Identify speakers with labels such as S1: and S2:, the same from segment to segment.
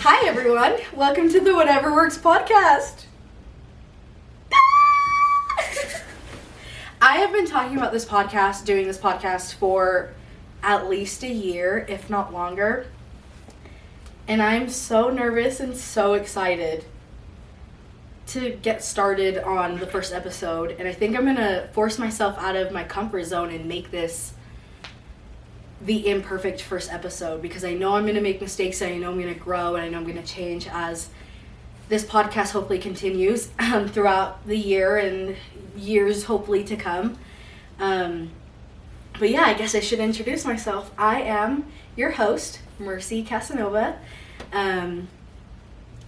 S1: Hi everyone, welcome to the Whatever Works podcast. I have been talking about doing this podcast for at least a year, if not longer. And I'm so nervous and so excited to get started on the first episode. And I think I'm gonna force myself out of my comfort zone and make this the imperfect first episode, because I know I'm going to make mistakes, and I know I'm going to grow, and I know I'm going to change as this podcast hopefully continues throughout the year and years hopefully to come. But yeah, I guess I should introduce myself. I am your host, Mercy Casanova. I'm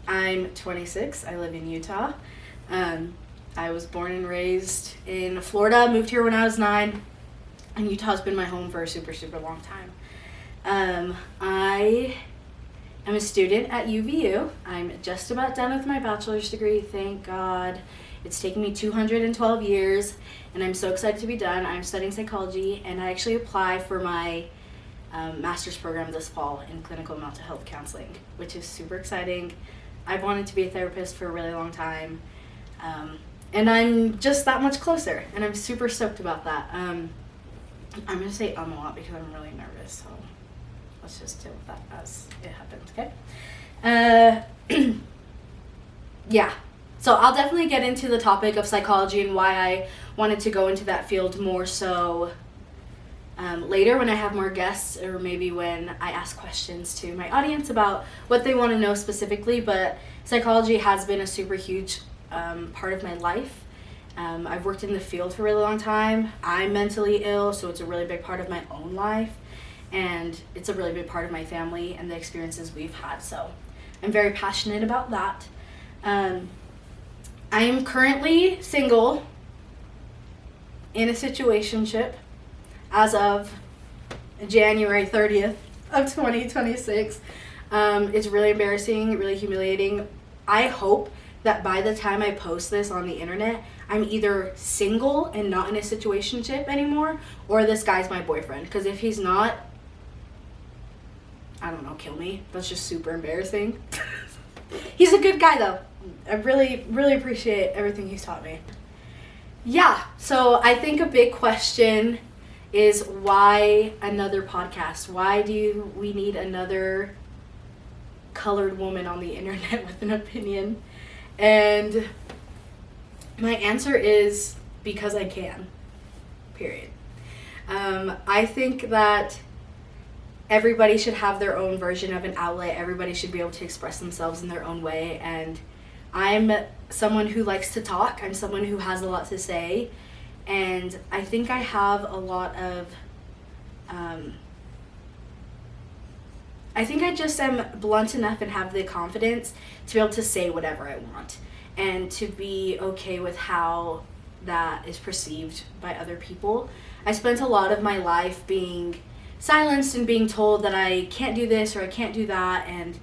S1: 26. I live in Utah. I was born and raised in Florida, moved here when I was 9. And Utah's been my home for a super, super long time. I am a student at UVU. I'm just about done with my bachelor's degree, thank God. It's taken me 212 years, and I'm so excited to be done. I'm studying psychology, and I actually apply for my master's program this fall in clinical mental health counseling, which is super exciting. I've wanted to be a therapist for a really long time, and I'm just that much closer, and I'm super stoked about that. I'm going to say a lot because I'm really nervous, so let's just deal with that as it happens, okay? Yeah, so I'll definitely get into the topic of psychology and why I wanted to go into that field more so later when I have more guests, or maybe when I ask questions to my audience about what they want to know specifically. But psychology has been a super huge part of my life. I've worked in the field for a really long time. I'm mentally ill, so it's a really big part of my own life, and it's a really big part of my family and the experiences we've had, so I'm very passionate about that. I am currently single in a situationship as of January 30th of 2026. It's really embarrassing, really humiliating. I hope that by the time I post this on the internet, I'm either single and not in a situationship anymore, or this guy's my boyfriend. Because if he's not, I don't know, kill me. That's just super embarrassing. He's a good guy though. I really, really appreciate everything he's taught me. Yeah, so I think a big question is, why another podcast? Why do we need another colored woman on the internet with an opinion? And my answer is because I can, period. I think that everybody should have their own version of an outlet. Everybody should be able to express themselves in their own way. And I'm someone who likes to talk. I'm someone who has a lot to say. And I think I have a lot of, I think I just am blunt enough and have the confidence to be able to say whatever I want, and to be okay with how that is perceived by other people. I spent a lot of my life being silenced and being told that I can't do this or I can't do that, and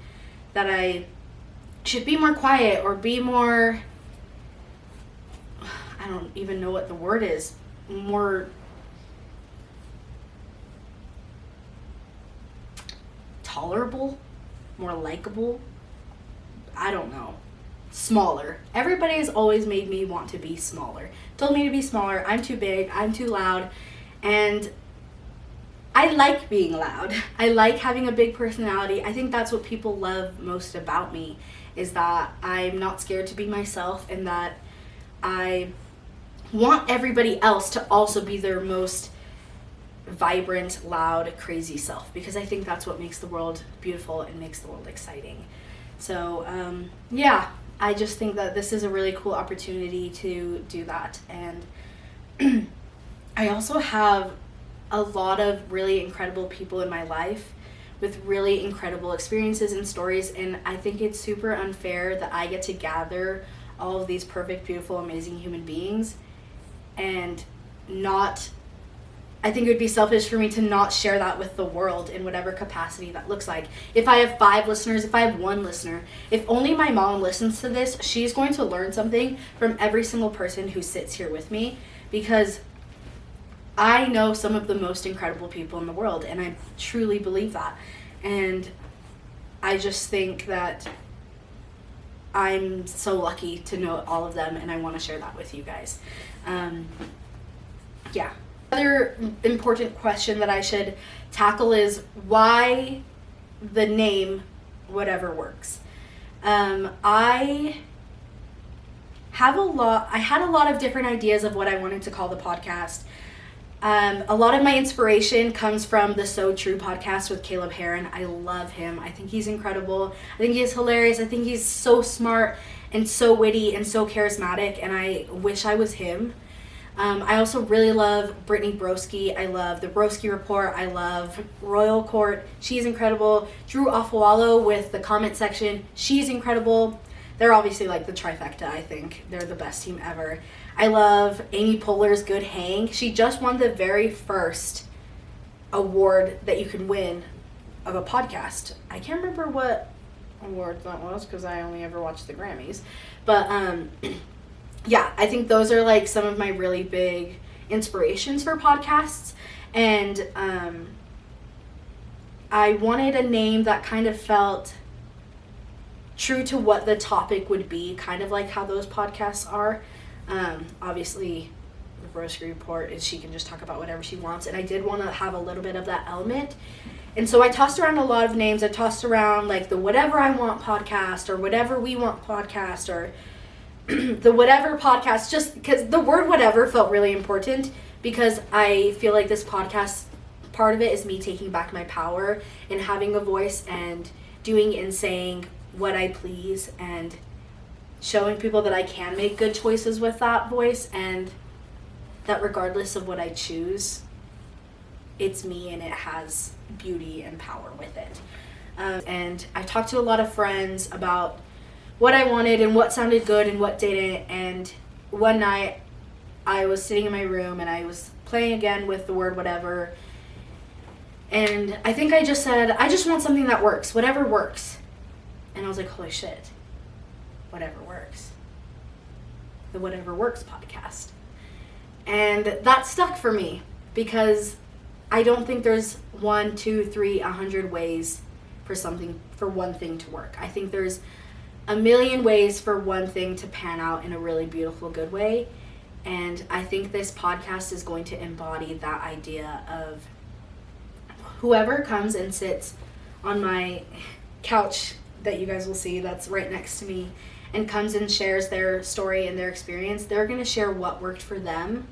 S1: that I should be more quiet or be more, I don't even know what the word is, more tolerable, more likable, I don't know. Smaller. Everybody has always made me want to be smaller. Told me to be smaller. I'm too big. I'm too loud. And I like being loud. I like having a big personality. I think that's what people love most about me, is that I'm not scared to be myself, and that I want everybody else to also be their most vibrant, loud, crazy self, because I think that's what makes the world beautiful and makes the world exciting. So, yeah, I just think that this is a really cool opportunity to do that. And I also have a lot of really incredible people in my life with really incredible experiences and stories, and I think it's super unfair that I get to gather all of these perfect, beautiful, amazing human beings and not, I think it would be selfish for me to not share that with the world in whatever capacity that looks like. If I have 5 listeners, if I have 1 listener, if only my mom listens to this, she's going to learn something from every single person who sits here with me, because I know some of the most incredible people in the world, and I truly believe that. And I just think that I'm so lucky to know all of them, and I want to share that with you guys. Yeah. Another important question that I should tackle is why the name Whatever Works. I had a lot of different ideas of what I wanted to call the podcast. A lot of my inspiration comes from the So True podcast with Caleb Heron. I love him. I think he's incredible. I think he's hilarious. I think he's so smart and so witty and so charismatic, and I wish I was him. I also really love Brittany Broski. I love the Broski Report. I love Royal Court. She's incredible. Drew Afwalo with the comment section. She's incredible. They're obviously like the trifecta, I think. They're the best team ever. I love Amy Poehler's Good Hang. She just won the very first award that you can win of a podcast. I can't remember what award that was because I only ever watched the Grammys. But yeah, I think those are like some of my really big inspirations for podcasts. And I wanted a name that kind of felt true to what the topic would be, kind of like how those podcasts are. Obviously, the Broski Report is she can just talk about whatever she wants, and I did want to have a little bit of that element. And so I tossed around a lot of names. I tossed around like the Whatever I Want podcast, or Whatever We Want podcast, or the Whatever podcast, just because the word whatever felt really important, because I feel like this podcast, part of it is me taking back my power and having a voice and doing and saying what I please and showing people that I can make good choices with that voice, and that regardless of what I choose, it's me and it has beauty and power with it. And I talked to a lot of friends about what I wanted and what sounded good and what didn't, and one night I was sitting in my room and I was playing again with the word whatever, and I think I just said, I just want something that works, whatever works. And I was like, holy shit, Whatever Works. The Whatever Works podcast. And that stuck for me because I don't think there's 1, 2, 3, 100 ways for one thing to work. I think there's a million ways for one thing to pan out in a really beautiful, good way. And I think this podcast is going to embody that idea of whoever comes and sits on my couch that you guys will see that's right next to me and comes and shares their story and their experience, they're going to share what worked for them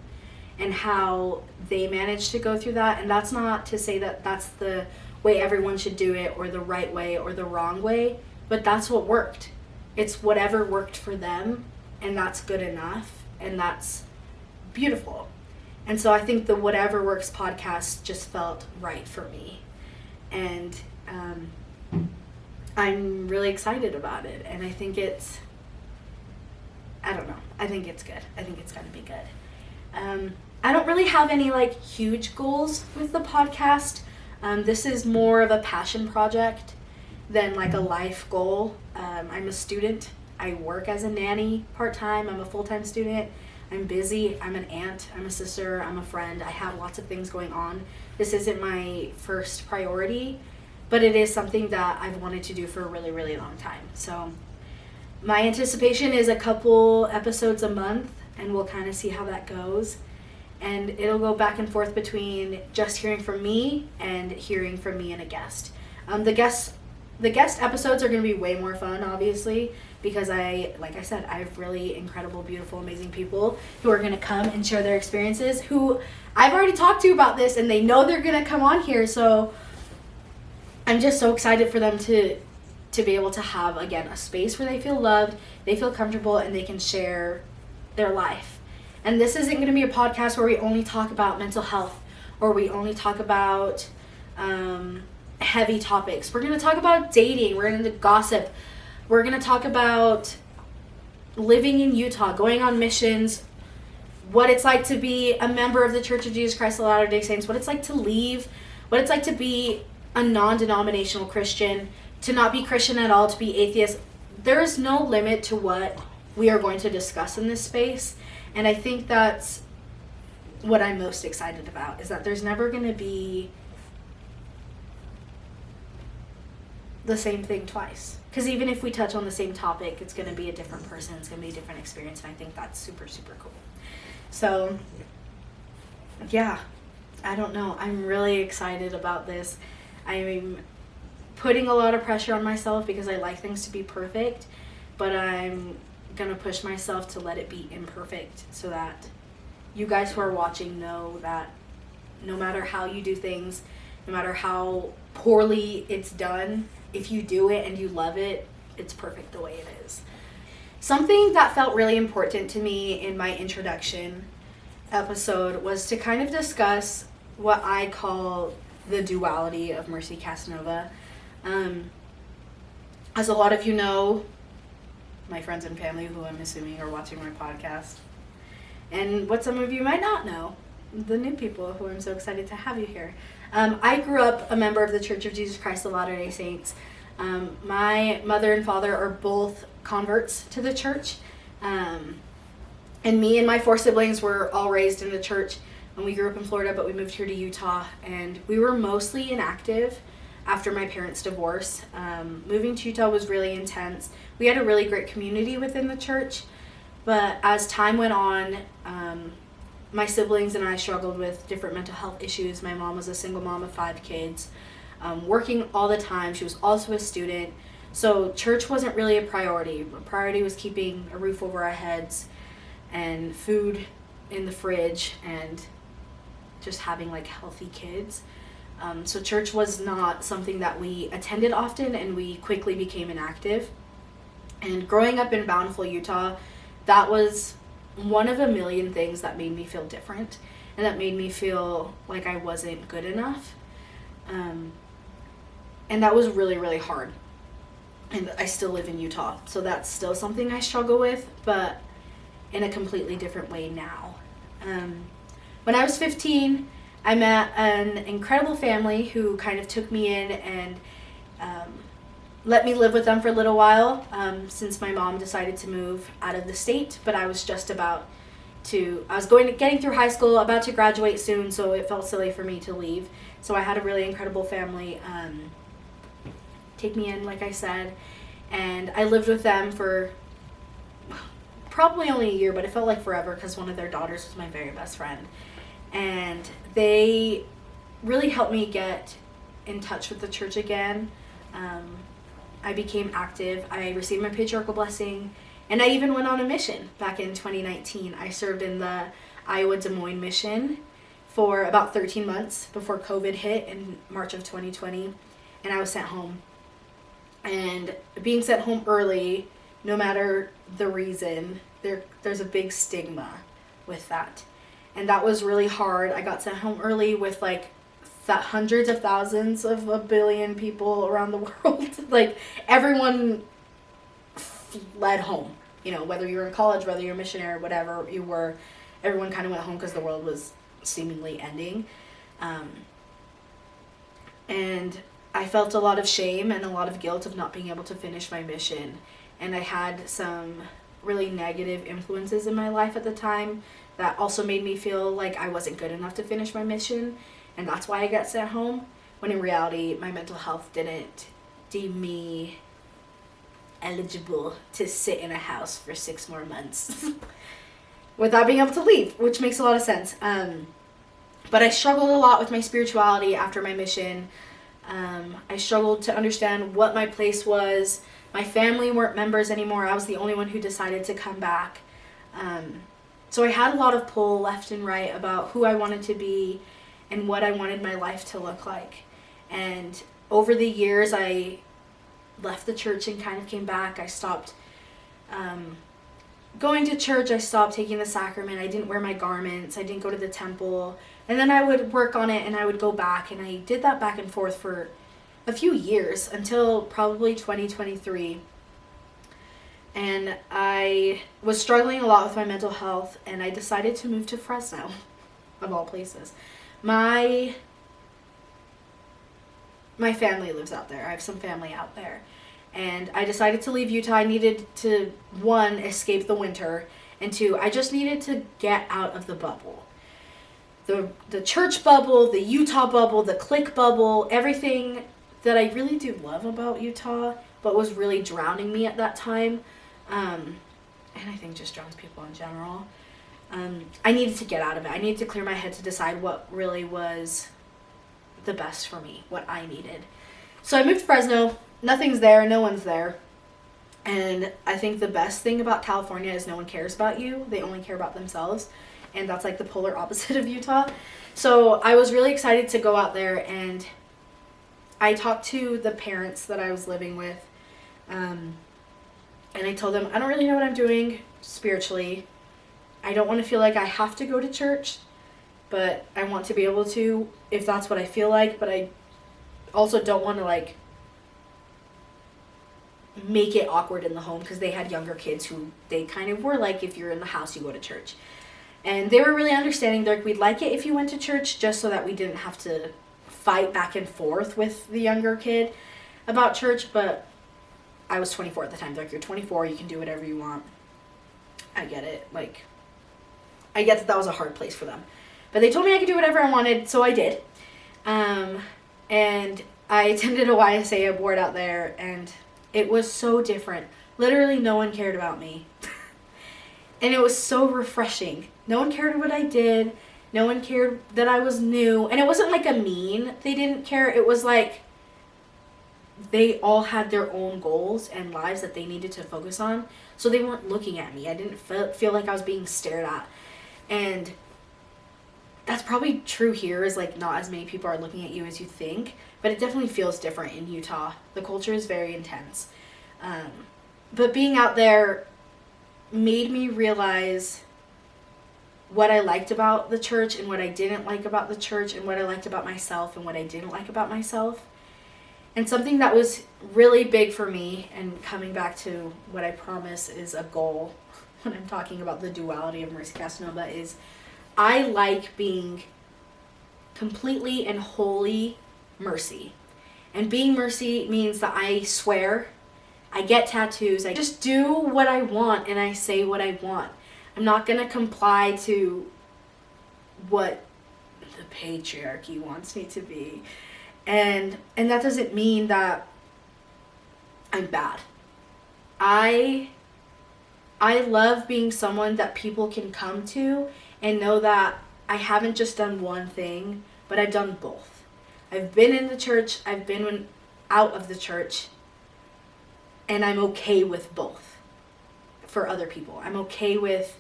S1: and how they managed to go through that. And that's not to say that that's the way everyone should do it or the right way or the wrong way, but that's what worked. It's whatever worked for them, and that's good enough, and that's beautiful. And so I think the Whatever Works podcast just felt right for me. And I'm really excited about it, and I think it's good. I think it's going to be good. I don't really have any like huge goals with the podcast. This is more of a passion project than like a life goal. I'm a student. I work as a nanny part-time. I'm a full-time student. I'm busy. I'm an aunt. I'm a sister. I'm a friend. I have lots of things going on. This isn't my first priority, but it is something that I've wanted to do for a really, really long time. So my anticipation is a couple episodes a month, and we'll kind of see how that goes. And it'll go back and forth between just hearing from me and hearing from me and a guest. The guest episodes are going to be way more fun, obviously, because like I said, I have really incredible, beautiful, amazing people who are going to come and share their experiences, who I've already talked to about this, and they know they're going to come on here. So I'm just so excited for them to be able to have, again, a space where they feel loved, they feel comfortable, and they can share their life. And this isn't going to be a podcast where we only talk about mental health or we only talk about heavy topics. We're going to talk about dating. We're going to gossip. We're going to talk about living in Utah, going on missions, what it's like to be a member of the Church of Jesus Christ of Latter-day Saints, what it's like to leave, what it's like to be a non-denominational Christian, to not be Christian at all, to be atheist. There is no limit to what we are going to discuss in this space. And I think that's what I'm most excited about, is that there's never going to be the same thing twice. Because even if we touch on the same topic, it's going to be a different person, it's going to be a different experience, and I think that's super, super cool. So, yeah, I don't know. I'm really excited about this. I'm putting a lot of pressure on myself because I like things to be perfect, but I'm going to push myself to let it be imperfect so that you guys who are watching know that no matter how you do things, no matter how poorly it's done, if you do it and you love it, it's perfect the way it is. Something that felt really important to me in my introduction episode was to kind of discuss what I call the duality of Mercy Casanova. As a lot of you know, my friends and family who I'm assuming are watching my podcast, and what some of you might not know, the new people who I'm so excited to have you here. I grew up a member of the Church of Jesus Christ of Latter-day Saints. My mother and father are both converts to the church. And me and my 4 siblings were all raised in the church. And we grew up in Florida, but we moved here to Utah. And we were mostly inactive after my parents' divorce. Moving to Utah was really intense. We had a really great community within the church. But as time went on, my siblings and I struggled with different mental health issues. My mom was a single mom of 5 kids, working all the time. She was also a student. So church wasn't really a priority. A priority was keeping a roof over our heads and food in the fridge and just having like healthy kids. So church was not something that we attended often, and we quickly became inactive. And growing up in Bountiful, Utah, that was one of a million things that made me feel different and that made me feel like I wasn't good enough. And that was really, really hard. And I still live in Utah, so that's still something I struggle with, but in a completely different way now. When I was 15, I met an incredible family who kind of took me in and let me live with them for a little while, since my mom decided to move out of the state. But I was just getting through high school, about to graduate soon, so it felt silly for me to leave. So I had a really incredible family take me in, like I said, and I lived with them for probably only a year, but it felt like forever because one of their daughters was my very best friend. And they really helped me get in touch with the church again. I became active. I received my patriarchal blessing, and I even went on a mission back in 2019. I served in the Iowa Des Moines mission for about 13 months before COVID hit in March of 2020, and I was sent home. And being sent home early, no matter the reason, there's a big stigma with that. And that was really hard. I got sent home early with like hundreds of thousands of a billion people around the world. Like everyone fled home, whether you were in college, whether you're a missionary, whatever you were, everyone kind of went home because the world was seemingly ending. And I felt a lot of shame and a lot of guilt of not being able to finish my mission. And I had some really negative influences in my life at the time that also made me feel like I wasn't good enough to finish my mission. And that's why I got sent home, when in reality, my mental health didn't deem me eligible to sit in a house for 6 more months without being able to leave, which makes a lot of sense. But I struggled a lot with my spirituality after my mission. I struggled to understand what my place was. My family weren't members anymore. I was the only one who decided to come back. So I had a lot of pull left and right about who I wanted to be and what I wanted my life to look like. And over the years, I left the church and kind of came back. I stopped going to church. I stopped taking the sacrament. I didn't wear my garments. I didn't go to the temple. And then I would work on it and I would go back. And I did that back and forth for a few years until probably 2023. And I was struggling a lot with my mental health, and I decided to move to Fresno, of all places. My family lives out there. I have some family out there. And I decided to leave Utah. I needed to, 1, escape the winter, and 2, I just needed to get out of the bubble. The church bubble, the Utah bubble, the clique bubble, everything that I really do love about Utah, but was really drowning me at that time, and I think just drowns people in general, I needed to get out of it. I needed to clear my head to decide what really was the best for me, what I needed. So I moved to Fresno. Nothing's there. No one's there. And I think the best thing about California is no one cares about you. They only care about themselves. And that's like the polar opposite of Utah. So I was really excited to go out there, and I talked to the parents that I was living with. And I told them, I don't really know what I'm doing spiritually. I don't want to feel like I have to go to church, but I want to be able to if that's what I feel like. But I also don't want to like make it awkward in the home, because they had younger kids who they kind of were like, if you're in the house, you go to church. And they were really understanding. They're like, we'd like it if you went to church, just so that we didn't have to fight back and forth with the younger kid about church. But I was 24 at the time. They're like, you're 24, you can do whatever you want. I get it. Like, I get that was a hard place for them. But they told me I could do whatever I wanted, so I did. And I attended a YSA board out there, and it was so different. Literally no one cared about me. And it was so refreshing. No one cared what I did. No one cared that I was new. And it wasn't like a mean they didn't care. It was like they all had their own goals and lives that they needed to focus on. So they weren't looking at me. I didn't feel like I was being stared at. And that's probably true here, is like not as many people are looking at you as you think. But it definitely feels different in Utah. The culture is very intense. But being out there made me realize what I liked about the church and what I didn't like about the church, and what I liked about myself and what I didn't like about myself. And something that was really big for me, and coming back to what I promise is a goal when I'm talking about the duality of Mercy Casanova, is I like being completely and wholly Mercy. And being Mercy means that I swear, I get tattoos, I just do what I want and I say what I want. I'm not going to comply to what the patriarchy wants me to be. And that doesn't mean that I'm bad. I love being someone that people can come to and know that I haven't just done one thing, but I've done both. I've been in the church, I've been out of the church, and I'm okay with both for other people. I'm okay with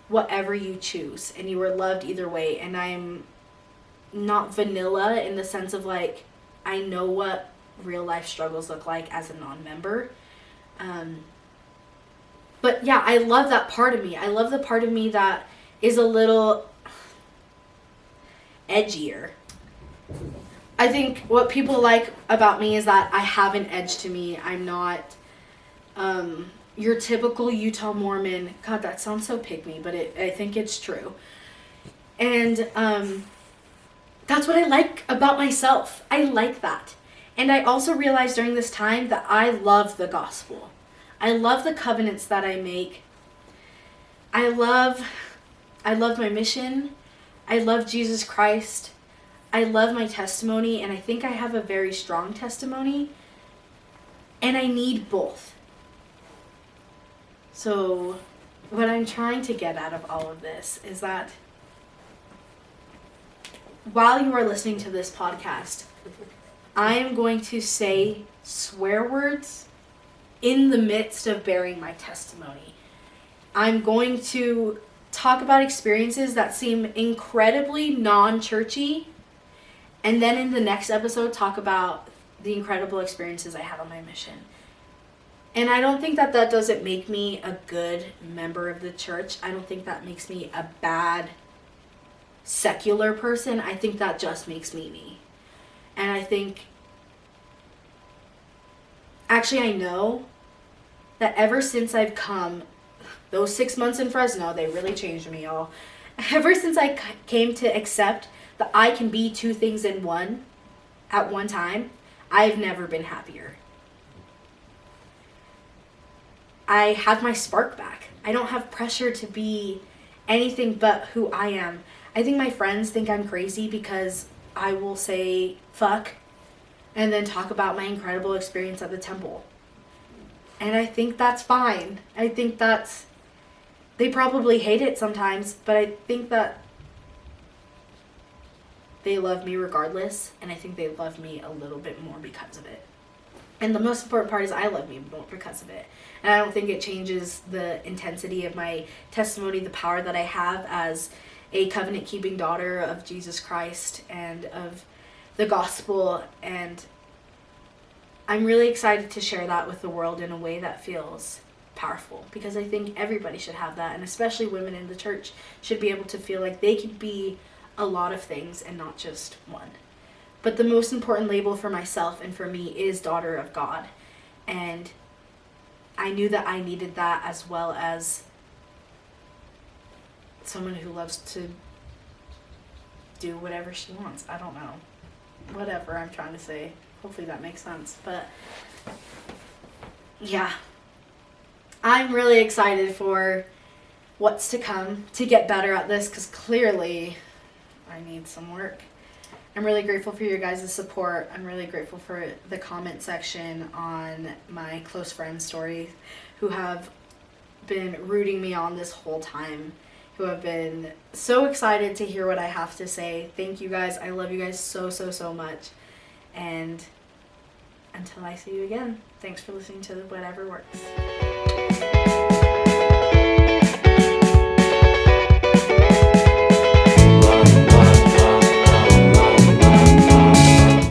S1: whatever you choose, and you are loved either way. And I'm not vanilla in the sense of like, I know what real life struggles look like as a non-member. But yeah, I love that part of me. I love the part of me that is a little edgier. I think what people like about me is that I have an edge to me. I'm not your typical Utah Mormon. God, that sounds so pick-me, but I think it's true. And that's what I like about myself. I like that. And I also realized during this time that I love the gospel. I love the covenants that I make. I love my mission. I love Jesus Christ. I love my testimony, and I think I have a very strong testimony. And I need both. So what I'm trying to get out of all of this is that while you are listening to this podcast, I am going to say swear words in the midst of bearing my testimony. I'm going to talk about experiences that seem incredibly non-churchy, and then in the next episode talk about the incredible experiences I had on my mission. And I don't think that doesn't make me a good member of the church. I don't think that makes me a bad secular person. I think that just makes me me. And I think, actually I know that ever since I've come, those 6 months in Fresno, they really changed me, y'all. Ever since I came to accept that I can be two things in one at one time, I've never been happier. I have my spark back. I don't have pressure to be anything but who I am. I think my friends think I'm crazy because I will say fuck and then talk about my incredible experience at the temple. And I think that's fine. I think that's, they probably hate it sometimes, but I think that they love me regardless, and I think they love me a little bit more because of it. And the most important part is I love me more because of it. And I don't think it changes the intensity of my testimony, the power that I have as a covenant-keeping daughter of Jesus Christ and of the gospel. And I'm really excited to share that with the world in a way that feels powerful, because I think everybody should have that, and especially women in the church should be able to feel like they could be a lot of things and not just one. But the most important label for myself and for me is daughter of God. And I knew that I needed that, as well as someone who loves to do whatever she wants. I don't know. Whatever I'm trying to say. Hopefully that makes sense. But yeah, I'm really excited for what's to come, to get better at this, because clearly I need some work. I'm really grateful for your guys' support. I'm really grateful for the comment section on my close friend story, who have been rooting me on this whole time, who have been so excited to hear what I have to say. Thank you guys. I love you guys so, so, so much. And until I see you again, thanks for listening to Whatever Works.